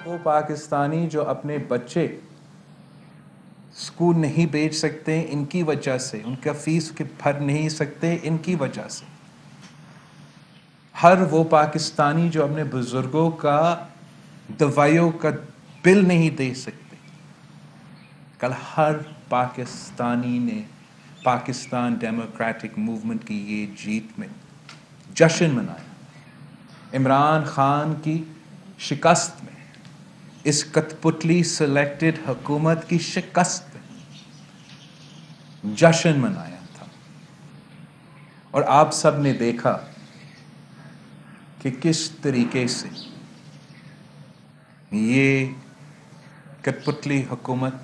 وہ پاکستانی جو اپنے بچے اسکول نہیں بھیج سکتے ان کی وجہ سے، ان کا فیس کے بھر نہیں سکتے ان کی وجہ سے، ہر وہ پاکستانی جو اپنے بزرگوں کا دوائیوں کا بل نہیں دے سکتے، کل ہر پاکستانی نے پاکستان ڈیموکریٹک موومنٹ کی یہ جیت میں جشن منایا، عمران خان کی شکست میں، اس کٹپتلی سلیکٹڈ حکومت کی شکست میں جشن منایا تھا۔ اور آپ سب نے دیکھا کہ کس طریقے سے یہ کٹپتلی حکومت،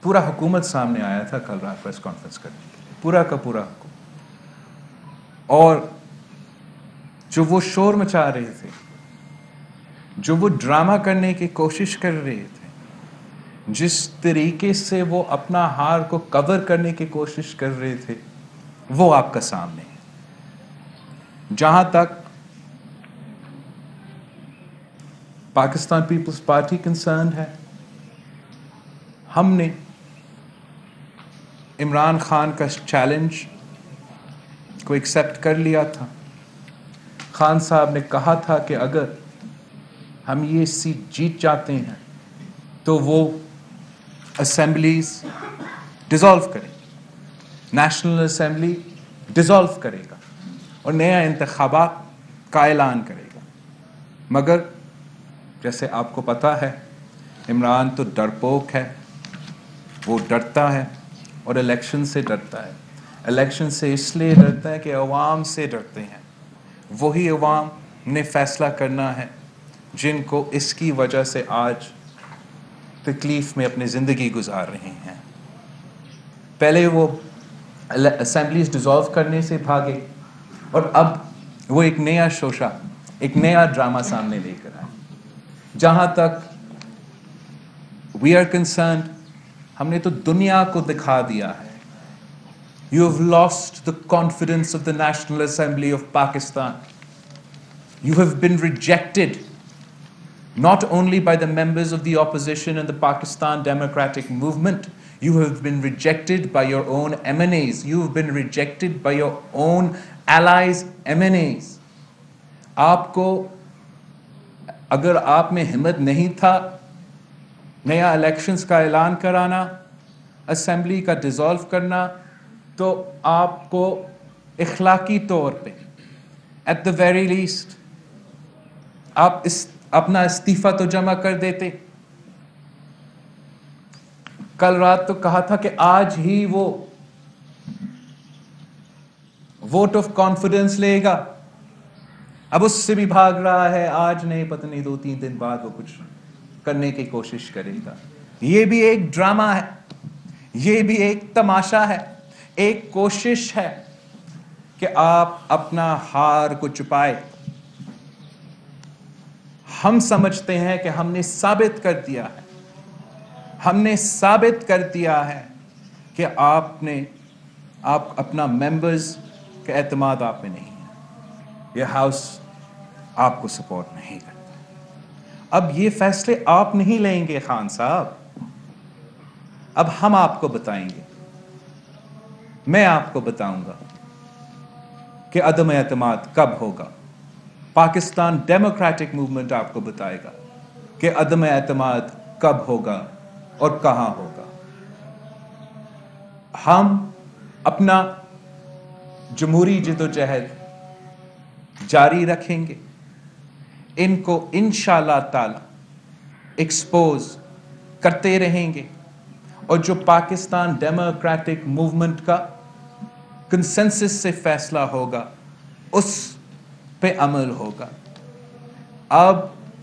پورا حکومت سامنے آیا تھا کل رات پریس کانفرنس کرنے کے لیے، پورا کا پورا حکومت، اور جو وہ شور مچا رہے تھے، جو وہ ڈرامہ کرنے کی کوشش کر رہے تھے، جس طریقے سے وہ اپنا ہار کو کور کرنے کی کوشش کر رہے تھے، وہ آپ کا سامنے ہے۔ جہاں تک پاکستان پیپلز پارٹی کنسرنڈ ہے، ہم نے عمران خان کا چیلنج کو ایکسیپٹ کر لیا تھا۔ خان صاحب نے کہا تھا کہ اگر ہم یہ سیٹ جیت جاتے ہیں تو وہ اسمبلیز ڈیزالو کرے گی، نیشنل اسمبلی ڈیزالو کرے گا اور نیا انتخابات کا اعلان کرے گا۔ مگر جیسے آپ کو پتہ ہے، عمران تو ڈرپوک ہے، وہ ڈرتا ہے اور الیکشن سے ڈرتا ہے۔ الیکشن سے اس لیے ڈرتا ہے کہ عوام سے ڈرتے ہیں، وہی عوام نے فیصلہ کرنا ہے جن کو اس کی وجہ سے آج تکلیف میں اپنی زندگی گزار رہے ہیں۔ پہلے وہ اسمبلیز ڈیزالو کرنے سے بھاگے اور اب وہ ایک نیا شوشہ، ایک نیا ڈرامہ سامنے لے کر آئے۔ جہاں تک وی آر کنسرنڈ، ہم نے تو دنیا کو دکھا دیا ہے، you have lost the confidence of the national assembly of Pakistan, you have been rejected not only by the members of the opposition and the Pakistan Democratic Movement, you have been rejected by your own MNAs, you have been rejected by your own allies MNAs. آپ کو اگر آپ میں ہمت نہیں تھا نیا elections کا اعلان کرانا، اسمبلی کا ڈیزالو کرنا، تو آپ کو اخلاقی طور پہ ایٹ دا ویری لیسٹ آپ اپنا استعفیٰ تو جمع کر دیتے۔ کل رات تو کہا تھا کہ آج ہی وہ ووٹ آف کانفیڈنس لے گا، اب اس سے بھی بھاگ رہا ہے، آج نہیں پتہ نہیں 2-3 دن بعد وہ کچھ کرنے کی کوشش کرے گا۔ یہ بھی ایک ڈرامہ ہے، یہ بھی ایک تماشا ہے، ایک کوشش ہے کہ آپ اپنا ہار کو چھپائے۔ ہم سمجھتے ہیں کہ ہم نے ثابت کر دیا ہے، ہم نے ثابت کر دیا ہے کہ آپ اپنا ممبرز کا اعتماد آپ میں نہیں ہے، یہ ہاؤس آپ کو سپورٹ نہیں کرتا۔ اب یہ فیصلے آپ نہیں لیں گے خان صاحب، اب ہم آپ کو بتائیں گے، میں آپ کو بتاؤں گا کہ عدم اعتماد کب ہوگا۔ پاکستان ڈیموکریٹک موومنٹ آپ کو بتائے گا کہ عدم اعتماد کب ہوگا اور کہاں ہوگا۔ ہم اپنا جمہوری جدوجہد جاری رکھیں گے، ان کو انشاءاللہ تعالی ایکسپوز کرتے رہیں گے، اور جو پاکستان ڈیموکریٹک موومنٹ کا کنسنسس سے فیصلہ ہوگا اس پہ عمل ہوگا۔ اب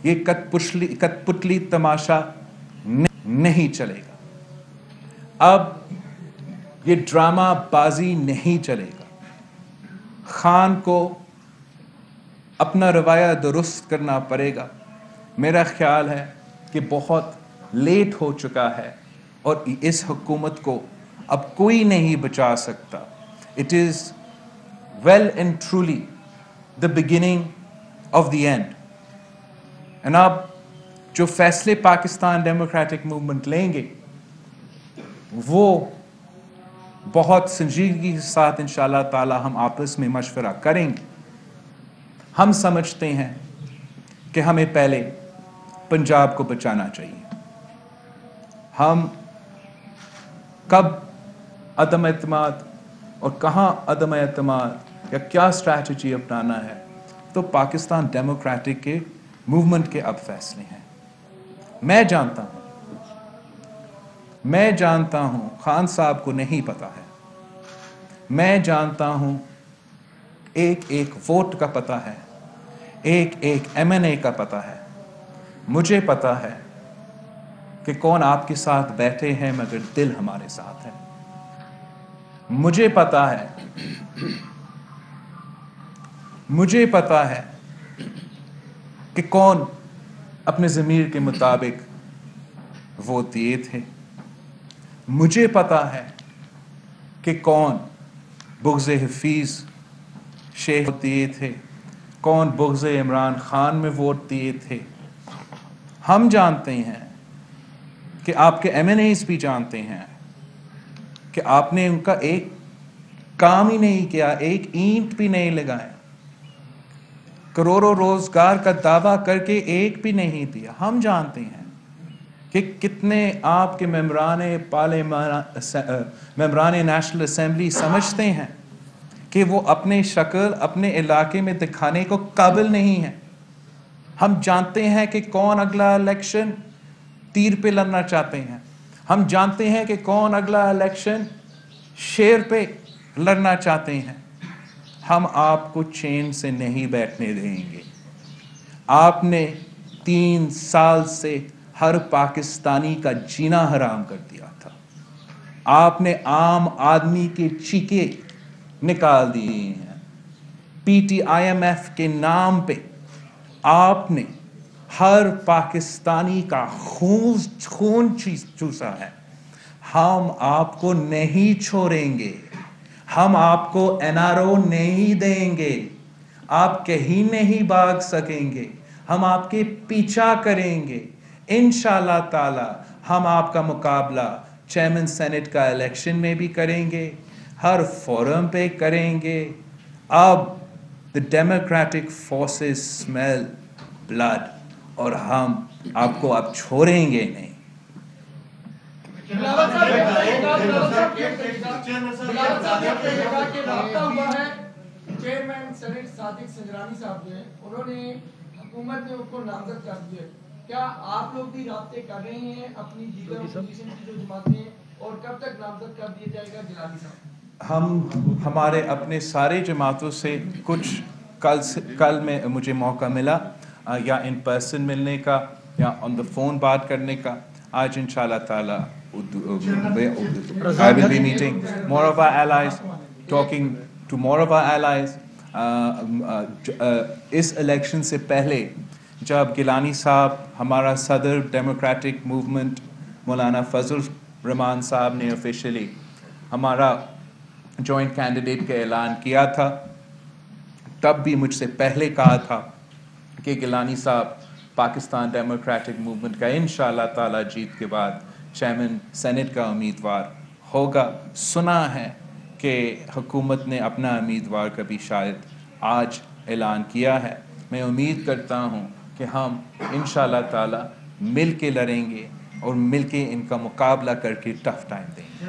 یہ کٹپتلی تماشا نہیں چلے گا، اب یہ ڈرامہ بازی نہیں چلے گا۔ خان کو اپنا رویہ درست کرنا پڑے گا۔ میرا خیال ہے کہ بہت لیٹ ہو چکا ہے اور اس حکومت کو اب کوئی نہیں بچا سکتا۔ It is well and truly the beginning of the end. And اب جو فیصلے پاکستان ڈیموکریٹک موومنٹ لیں گے وہ بہت سنجیدگی کے ساتھ انشاءاللہ تعالی ہم آپس میں مشورہ کریں گے. ہم سمجھتے ہیں کہ ہمیں پہلے پنجاب کو بچانا چاہیے. ہم کب عدم اعتماد اور کہاں عدم اعتماد یا کیا اسٹریٹجی اپنانا ہے تو پاکستان ڈیموکریٹک کے موومنٹ کے اب فیصلے ہیں. میں جانتا ہوں خان صاحب کو نہیں پتا ہے. میں جانتا ہوں ایک ایک ووٹ کا پتہ ہے, ایک ایک M&A کا پتہ ہے. مجھے پتہ ہے کہ کون آپ کے ساتھ بیٹھے ہیں مگر دل ہمارے ساتھ ہے. مجھے پتہ ہے کہ کون اپنے ضمیر کے مطابق ووٹ دیے تھے. مجھے پتہ ہے کہ کون بغض حفیظ شیخ دیے تھے, کون بغض عمران خان میں ووٹ دیے تھے. ہم جانتے ہیں کہ آپ کے M&As بھی جانتے ہیں کہ آپ نے ان کا ایک کام ہی نہیں کیا, ایک اینٹ بھی نہیں لگائے, کروڑوں روزگار کا دعویٰ کر کے ایک بھی نہیں دیا. ہم جانتے ہیں کہ کتنے آپ کے ممبران نیشنل اسمبلی سمجھتے ہیں کہ وہ اپنے شکل اپنے علاقے میں دکھانے کو قابل نہیں ہیں. ہم جانتے ہیں کہ کون اگلا الیکشن تیر پہ لڑنا چاہتے ہیں. ہم جانتے ہیں کہ کون اگلا الیکشن شیر پہ لڑنا چاہتے ہیں. ہم آپ کو چین سے نہیں بیٹھنے دیں گے. آپ نے 3 سال سے ہر پاکستانی کا جینا حرام کر دیا تھا. آپ نے عام آدمی کے چیخے نکال دیے ہیں. PTIMF کے نام پہ آپ نے ہر پاکستانی کا خون چوسا ہے. ہم آپ کو نہیں چھوڑیں گے. ہم آپ کو NRO نہیں دیں گے. آپ کہیں نہیں بھاگ سکیں گے. ہم آپ کے پیچھا کریں گے. انشاءاللہ تعالی ہم آپ کا مقابلہ چیئرمین سینٹ کا الیکشن میں بھی کریں گے, ہر فورم پہ کریں گے. اب the democratic forces smell blood اور ہم آپ کو اب چھوڑیں گے نہیں. چیئرمین سینٹ صادق سنجرانی صاحب نے انہوں نے حکومت نے ان کو نامزد کر دیا. کیا آپ لوگ بھی رابطے کر رہے ہیں اپنی دیگر اپوزیشن کی جو جماعتیں ہیں, اور کب تک نامزد کر دیا جائے گا جیلانی صاحب؟ ہم ہمارے اپنے سارے جماعتوں سے کچھ کل میں مجھے موقع ملا یا ان پرسن ملنے کا یا آن دا فون بات کرنے کا. آج انشاءاللہ تعالی I will be meeting more of our allies, talking to more of our allies. اس الیکشن سے پہلے جب گیلانی صاحب ہمارا صدر ڈیموکریٹک موومنٹ مولانا فضل الرحمان صاحب نے آفیشلی ہمارا جوائنٹ کینڈیڈیٹ کا اعلان کیا تھا, تب بھی مجھ سے پہلے کہا تھا کہ گیلانی صاحب پاکستان ڈیموکریٹک موومنٹ کا انشاءاللہ تعالی جیت کے بعد چیئرمین سینٹ کا امیدوار ہوگا. سنا ہے کہ حکومت نے اپنا امیدوار کا بھی شاید آج اعلان کیا ہے. میں امید کرتا ہوں کہ ہم انشاءاللہ تعالی مل کے لڑیں گے اور مل کے ان کا مقابلہ کر کے ٹف ٹائم دیں گے.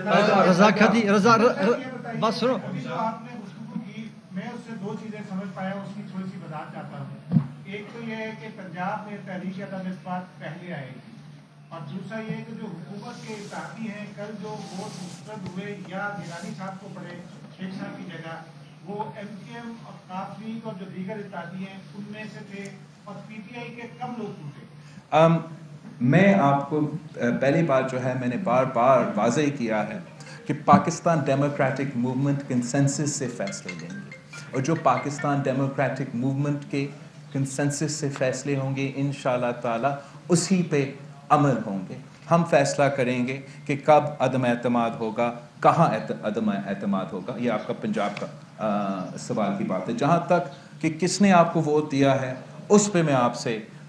بس سنو, آپ نے گفتگو کی, میں اس سے 2 چیزیں سمجھ پایا, اس کی تھوڑی سی وضاحت چاہتا ہوں. ایک تو یہ ہے کہ پنجاب میں تحریک عدم اثبات پہلے آئے گی, اور دوسرا یہ ہے کہ جو حکومت کے اتحادی ہیں کل جو ووٹ مسترد ہوئے یا گیلانی صاحب کو پڑے شیخ صاحب کی جگہ, وہ MKM اوقاف لیگ اور جو دیگر اتحادی ہیں ان میں سے تھے, اور PTI کے کم لوگ ٹوٹے. میں آپ کو پہلی بات جو ہے میں نے بار بار واضح کیا ہے کہ پاکستان ڈیموکریٹک موومنٹ کنسنسس سے فیصلے لیں گے, اور جو پاکستان ڈیموکریٹک موومنٹ کے کنسنسس سے فیصلے ہوں گے انشاءاللہ تعالی اسی پہ عمل ہوں گے. ہم فیصلہ کریں گے کہ کب عدم اعتماد ہوگا, کہاں عدم اعتماد ہوگا. یہ آپ کا پنجاب کا سوال کی بات ہے. جہاں تک کہ کس نے آپ کو ووٹ دیا ہے اس پہ میں آپ سے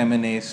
MNAs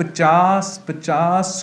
50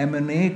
MNA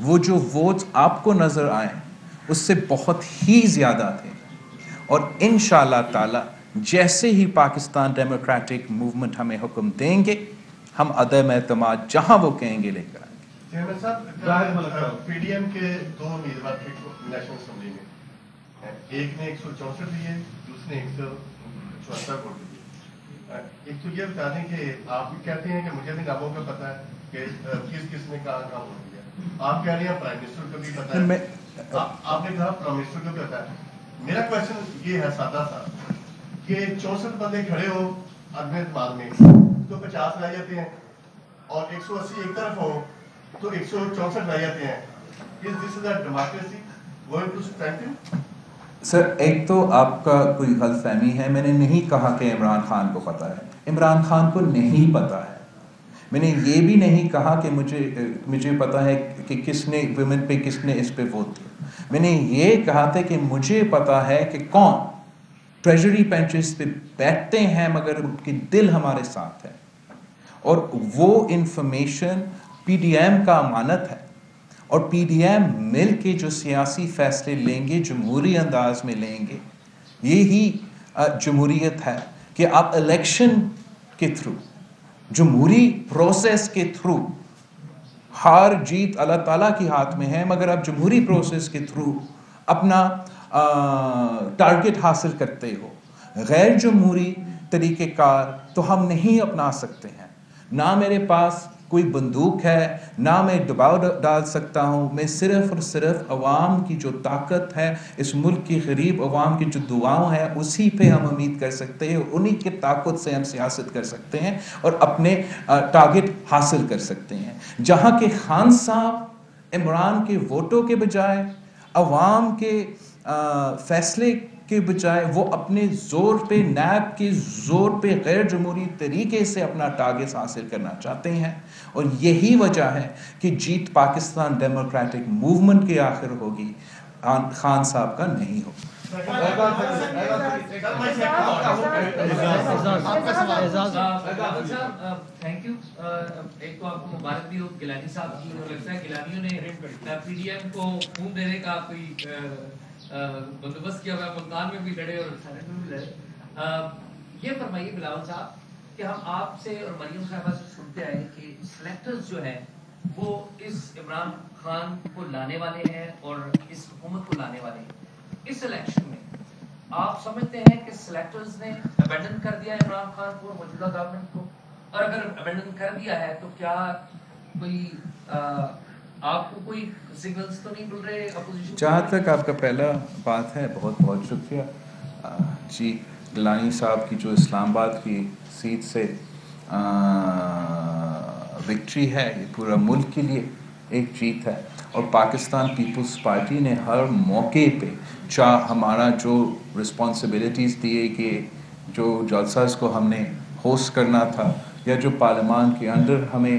وہ جو ووٹس آپ کو نظر آئیں اس سے بہت ہی زیادہ تھے. اور انشاءاللہ تعالی جیسے ہی پاکستان ڈیموکریٹک موومنٹ ہمیں حکم دیں گے ہم عدم اعتماد جہاں وہ کہیں گے لے کر آئیں گے. چیئرمین صاحب پی ڈی ایم کے 2 امیدوار تھے نیشنل اسمبلی میں, ایک نے 164 دیے, دوسرے نے 174 ووٹ دیے. ایک تو یہ بتا دیں کہ آپ بھی کہتے ہیں کہ مجھے بھی ناموں کا پتا ہے کہ کس کس نے کہاں کہاں ووٹ دیا, آپ کہہ رہے ہیں پرائم منسٹر کو بھی پتا ہے, آپ نے کہا پرائم منسٹر کو بھی پتا ہے. میرا کوشچن یہ ہے سادہ سا کہ 64 بندے کھڑے ہو عدم اعتماد میں تو 50 رہ جاتے ہیں, اور 180 ایک طرف ہو تو 164 رہ جاتے ہیں. Is this a democracy going to strengthen? سر ایک تو آپ کا کوئی غلط فہمی ہے. میں نے نہیں کہا کہ عمران خان کو پتہ ہے, عمران خان کو نہیں پتہ ہے. میں نے یہ بھی نہیں کہا کہ مجھے پتہ ہے کہ کس نے ویمن پہ کس نے اس پہ ووٹ دیا. میں نے یہ کہا تھا کہ مجھے پتہ ہے کہ کون ٹریجری بینچز پہ بیٹھتے ہیں مگر ان کے دل ہمارے ساتھ ہے, اور وہ انفارمیشن پی ڈی ایم کا امانت ہے, اور پی ڈی ایم مل کے جو سیاسی فیصلے لیں گے جمہوری انداز میں لیں گے. یہی جمہوریت ہے کہ آپ الیکشن کے تھرو جمہوری پروسیس کے تھرو, ہار جیت اللہ تعالیٰ کے ہاتھ میں ہے, مگر آپ جمہوری پروسیس کے تھرو اپنا ٹارگٹ حاصل کرتے ہو. غیر جمہوری طریقہ کار تو ہم نہیں اپنا سکتے ہیں. نہ میرے پاس کوئی بندوق ہے, نہ میں دباؤ ڈال سکتا ہوں. میں صرف اور صرف عوام کی جو طاقت ہے, اس ملک کی غریب عوام کی جو دعاؤں ہیں, اسی پہ ہم امید کر سکتے ہیں, انہی کی طاقت سے ہم سیاست کر سکتے ہیں اور اپنے ٹارگٹ حاصل کر سکتے ہیں. جہاں کہ خان صاحب عمران کے ووٹوں کے بجائے, عوام کے فیصلے کے بجائے, وہ اپنے زور پہ, نیب کے زور پہ غیر جمہوری طریقے سے اپنا ٹارگٹ حاصل کرنا چاہتے ہیں. اور یہی وجہ ہے کہ جیت پاکستان ڈیموکریٹک موومنٹ کے آخر ہوگی, خان صاحب کا نہیں ہوگا. Thank you. ایک تو آپ کو مبارک بھی ہو گیلانی صاحب کی, مجھے لگتا ہے گیلانیوں نے پی ڈی ایم کو خون دینے کا کوئی بندوبست کیا ہوا ہے, ملتان میں بھی لڑے اور سینٹ میں بھی لڑے. یہ فرمائیے بلاول صاحب کہ ہم آپ سے اور مریم صاحبہ سے سنتے آئے کہ سلیکٹرز جو ہیں وہ اس عمران خان کو لانے والے ہیں اور اس حکومت کو لانے والے ہیں. اس الیکشن میں آپ سمجھتے ہیں کہ سلیکٹرز نے ابینڈن کر دیا عمران خان کو اور موجودہ گورنمنٹ کو, اور اگر ابینڈن کر دیا ہے تو کیا کوئی آپ کو کوئی سگنلز تو نہیں مل رہے اپوزیشن؟ جہاں تک آپ کا پہلا بات ہے, بہت بہت شکریہ جی. گیلانی صاحب کی جو اسلام آباد کی سیٹ سے وکٹری ہے, یہ پورا ملک کے لیے ایک جیت ہے. اور پاکستان پیپلز پارٹی نے ہر موقع پہ, چاہے ہمارا جو رسپانسبلٹیز دیے گئے, جو جلساز کو ہم نے ہوسٹ کرنا تھا, یا جو پارلیمان کے اندر ہمیں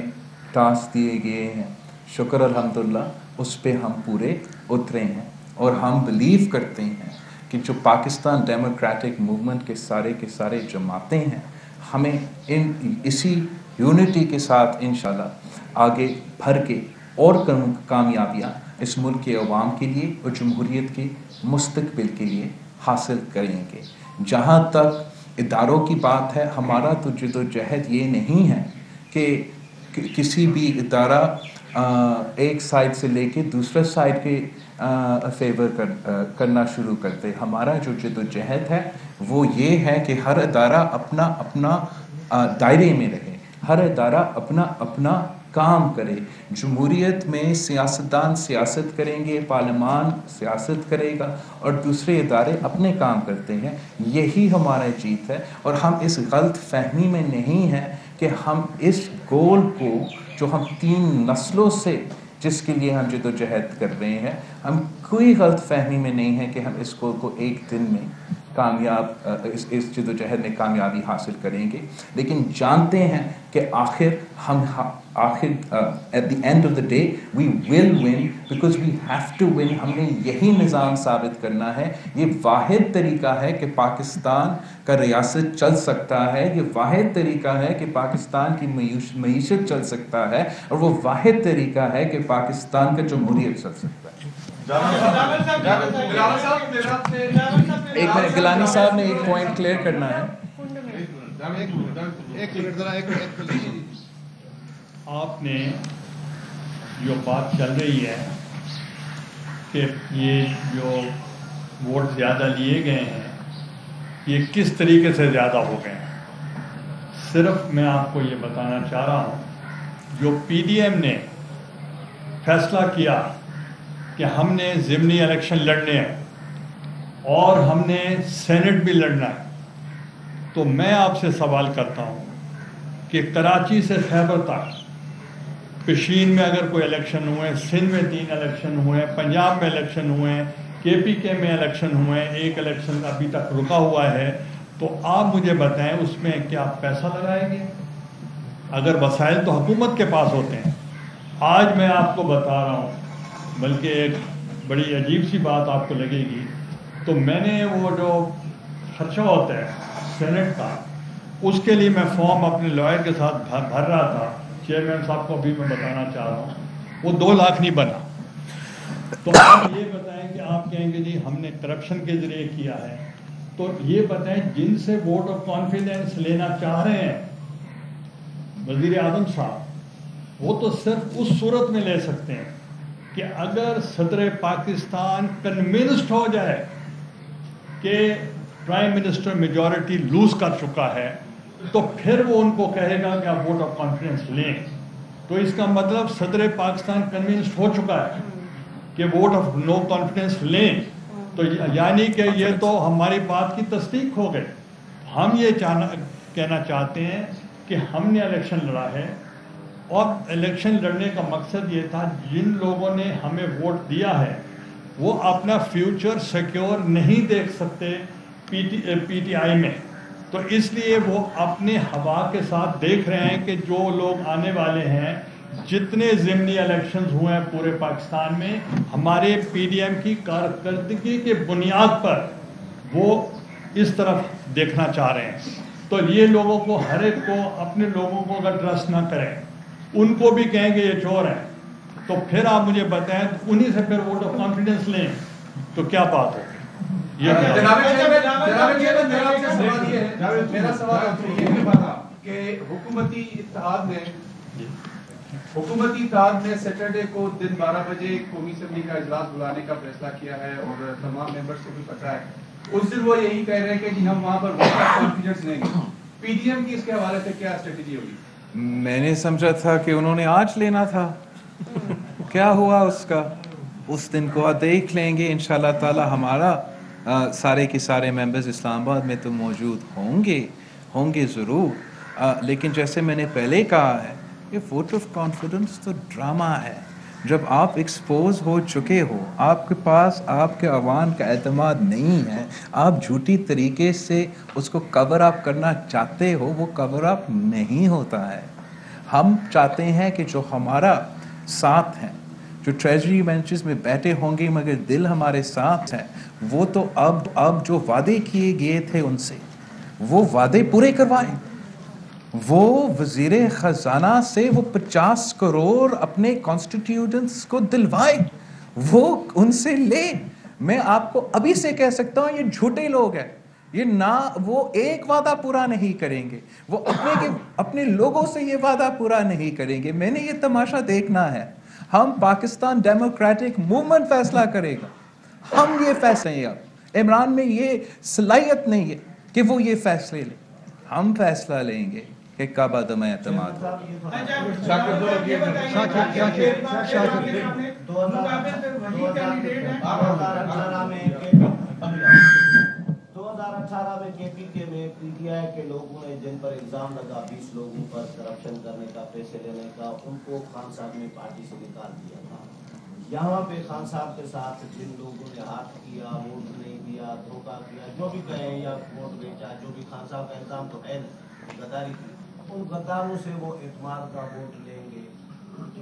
ٹاسک دیے گئے ہیں, شکر الحمدللہ اس پہ ہم پورے اترے ہیں. اور ہم بلیو کرتے ہیں کہ جو پاکستان ڈیموکریٹک موومنٹ کے سارے جماعتیں ہیں, ہمیں اسی یونٹی کے ساتھ انشاءاللہ آگے بھر کے اور کامیابیاں اس ملک کے عوام کے لیے اور جمہوریت کے مستقبل کے لیے حاصل کریں گے. جہاں تک اداروں کی بات ہے, ہمارا تو جدوجہد یہ نہیں ہے کہ کسی بھی ادارہ ایک سائڈ سے لے کے دوسرے سائڈ کے فیور کرنا شروع کرتے. ہمارا جو جدوجہد ہے وہ یہ ہے کہ ہر ادارہ اپنا دائرے میں رہے, ہر ادارہ اپنا کام کرے. جمہوریت میں سیاستدان سیاست کریں گے, پارلیمان سیاست کرے گا, اور دوسرے ادارے اپنے کام کرتے ہیں. یہی ہمارا جیت ہے. اور ہم اس غلط فہمی میں نہیں ہیں کہ ہم اس گول کو جو ہم 3 نسلوں سے جس کے لیے ہم جدوجہد کر رہے ہیں, ہم کوئی غلط فہمی میں نہیں ہے کہ ہم اس گول کو ایک دن میں اس جدوجہد میں کامیابی حاصل کریں گے. لیکن جانتے ہیں کہ آخر آخر at the end of the day we will win because we have to win. ہم نے یہی نظام ثابت کرنا ہے. یہ واحد طریقہ ہے کہ پاکستان کا ریاست چل سکتا ہے, یہ واحد طریقہ ہے کہ پاکستان کی معیشت چل سکتا ہے, اور وہ واحد طریقہ ہے کہ پاکستان کا جمہوریت چل سکتا ہے. ایک منٹ, گیلانی صاحب نے ایک پوائنٹ کلیئر کرنا ہے. آپ نے جو بات چل رہی ہے کہ یہ جو ووٹ زیادہ لیے گئے ہیں یہ کس طریقے سے زیادہ ہو گئے ہیں, صرف میں آپ کو یہ بتانا چاہ رہا ہوں, جو پی ڈی ایم نے فیصلہ کیا کہ ہم نے ضمنی الیکشن لڑنے ہیں اور ہم نے سینٹ بھی لڑنا ہے, تو میں آپ سے سوال کرتا ہوں کہ کراچی سے خیبر تک, پشین میں اگر کوئی الیکشن ہوئے, سندھ میں 3 الیکشن ہوئے, پنجاب میں الیکشن ہوئے, کے پی کے میں الیکشن ہوئے, ایک الیکشن ابھی تک رکا ہوا ہے, تو آپ مجھے بتائیں اس میں کیا پیسہ لگائیں گے؟ اگر وسائل تو حکومت کے پاس ہوتے ہیں. آج میں آپ کو بتا رہا ہوں, بلکہ ایک بڑی عجیب سی بات آپ کو لگے گی, تو میں نے وہ جو خرچہ ہوتا ہے سینٹ کا, اس کے لیے میں فارم اپنے لائر کے ساتھ بھر رہا تھا, چیئرمین صاحب کو بھی میں بتانا چاہ رہا ہوں, وہ 2 لاکھ نہیں بنا. تو آپ یہ بتائیں کہ آپ کہیں گے جی ہم نے کرپشن کے ذریعے کیا ہے, تو یہ بتائیں جن سے ووٹ آف کانفیڈنس لینا چاہ رہے ہیں وزیر اعظم صاحب, وہ تو صرف اس صورت میں لے سکتے ہیں کہ اگر صدر پاکستان کنونسڈ ہو جائے کہ پرائم منسٹر میجورٹی لوز کر چکا ہے, تو پھر وہ ان کو کہے گا کہ آپ ووٹ آف کانفیڈنس لیں. تو اس کا مطلب صدر پاکستان کنونسڈ ہو چکا ہے کہ ووٹ آف نو کانفیڈنس لیں, تو یعنی کہ یہ تو ہماری بات کی تصدیق ہو گئی. ہم یہ کہنا چاہتے ہیں کہ ہم نے الیکشن لڑا ہے, اور الیکشن لڑنے کا مقصد یہ تھا جن لوگوں نے ہمیں ووٹ دیا ہے وہ اپنا فیوچر سیکیور نہیں دیکھ سکتے پی ٹی آئی میں, تو اس لیے وہ اپنے ہوا کے ساتھ دیکھ رہے ہیں کہ جو لوگ آنے والے ہیں, جتنے ضمنی الیکشنز ہوئے ہیں پورے پاکستان میں, ہمارے پی ڈی ایم کی کارکردگی کے بنیاد پر وہ اس طرف دیکھنا چاہ رہے ہیں. تو یہ لوگوں کو, ہر ایک کو, اپنے لوگوں کو اگر ٹرسٹ نہ کریں, ان کو بھی کہیں گے یہ چور ہیں, تو پھر آپ مجھے بتائیں انہی سے پھر ووٹ آف کانفیڈنس لیں تو کیا بات ہوگی. میرا سوال آپ سے یہ تھا کہ حکومتی اتحاد نے سیٹرڈے کو دن 12 بجے قومی اسمبلی کا اجلاس بلانے کا فیصلہ کیا ہے, اور تمام ممبرس کو بھی پتہ ہے. اس دن وہ یہی کہہ رہے ہیں کہ جی ہم وہاں پر ووٹ آف کانفیڈنس لیں گے. پی ڈی ایم کی اس کے حوالے سے کیا اسٹریٹجی ہوگی؟ میں نے سمجھا تھا کہ انہوں نے آج لینا تھا, کیا ہوا اس کا, اس دن کو دیکھ لیں گے انشاءاللہ تعالی. ہمارا سارے کے سارے ممبرز اسلام آباد میں تو موجود ہوں گے ضرور, لیکن جیسے میں نے پہلے کہا ہے کہ ووٹ آف کانفیڈنس تو ڈرامہ ہے. جب آپ ایکسپوز ہو چکے ہو, آپ کے پاس آپ کے عوام کا اعتماد نہیں ہے, آپ جھوٹی طریقے سے اس کو کور اپ کرنا چاہتے ہو, وہ کور اپ نہیں ہوتا ہے. ہم چاہتے ہیں کہ جو ہمارا ساتھ ہیں, جو ٹریجری بینچز میں بیٹھے ہوں گے مگر دل ہمارے ساتھ ہیں, وہ تو اب جو وعدے کیے گئے تھے ان سے وہ وعدے پورے کروائیں. وہ وزیر خزانہ سے وہ 50 کروڑ اپنے کانسٹیٹیوٹنٹس کو دلوائے, وہ ان سے لے. میں آپ کو ابھی سے کہہ سکتا ہوں یہ جھوٹے لوگ ہیں, یہ نہ وہ ایک وعدہ پورا نہیں کریں گے, وہ اپنے لوگوں سے یہ وعدہ پورا نہیں کریں گے. میں نے یہ تماشا دیکھنا ہے. ہم پاکستان ڈیموکریٹک موومنٹ فیصلہ کرے گا, ہم یہ فیصلے ہیں. اب عمران میں یہ صلاحیت نہیں ہے کہ وہ یہ فیصلے لیں, ہم فیصلہ لیں گے کہ کعبہ دم اعتماد ہو. میں کے پی کے میں پی ٹی آئی کے لوگوں نے جن پر الزام لگا 20 لوگوں پر کرپشن کرنے کا, پیسے لینے کا, ان کو خان صاحب نے پارٹی سے نکال دیا تھا. یہاں پہ خان صاحب کے ساتھ جن لوگوں نے ہاتھ کیا, ووٹ نہیں دیا, دھوکہ کیا, جو بھی کہیں, یا ووٹ بیچا, جو بھی خان صاحب کا الزام تو ہے غداری کی, ان غداروں سے وہ اعتماد کا ووٹ لیں گے.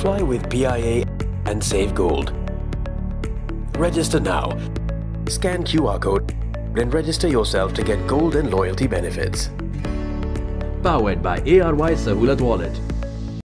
Fly with PIA and save gold. Register now. Scan QR code and register yourself to get gold and loyalty benefits. Powered by ARY Sahulat Wallet.